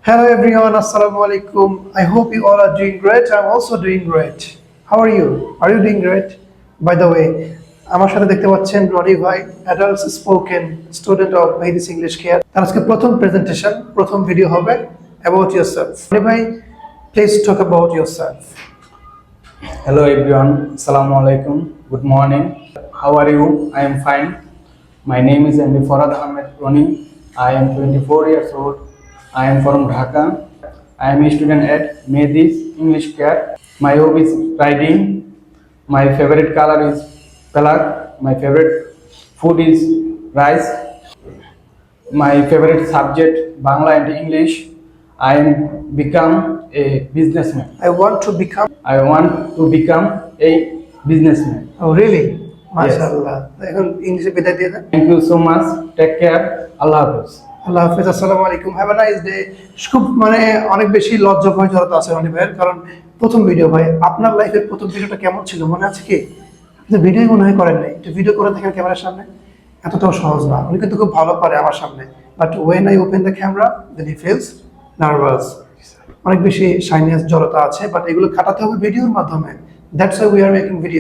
Hello everyone, Assalamu alaikum. I hope you all are doing great. I'm also doing great. How are you? Are you doing great? By the way, আমার সাথে দেখতে পাচ্ছেন রনি ভাই, adults spoken student of Medis English care. তার আজকে প্রথম presentation, প্রথম video হবে অ্যাবাউট ইয়োরসেলফ। রনি ভাই, please talk about yourself. Hello everyone, Assalamu alaikum. Good morning. How are you? I am fine. My name is MD Farad Ahmed Roni. I am 24 years old. I am from Dhaka. I am a student at Medis English Care. My hobby is riding. My favorite color is black. My favorite food is rice. My favorite subject Bangla and English. I am become a businessman. I want to become. I want to become a businessman. Oh really? মাশাআল্লাহ। এখন ইংলিশে বিদায় দিয়ে দেন। Thank you so much. Take care. Allah Hafiz. আল্লাহ হাফিজ, আসসালামু আলাইকুম, have a nice day. খুব অনেক বেশি লজ্জা ভয় জড়তা আছে রনি ভাইয়ের, কারণ প্রথম ভিডিও ভাই। আপনার লাইফের প্রথম ভিডিওটা কেমন ছিল মনে আছে কি? আপনি ভিডিওই মনে হয় করেন নাই, একটু ভিডিও করে দেখেন ক্যামেরার সামনে, এতটাও সহজ না। উনি কিন্তু খুব ভালো পারে আমার সামনে, but when I open the camera then he feels nervous. অনেক বেশি শাইনেস জড়তা আছে, বাট এগুলো কাটাতে হবে ভিডিওর মাধ্যমে। That's why we are making video.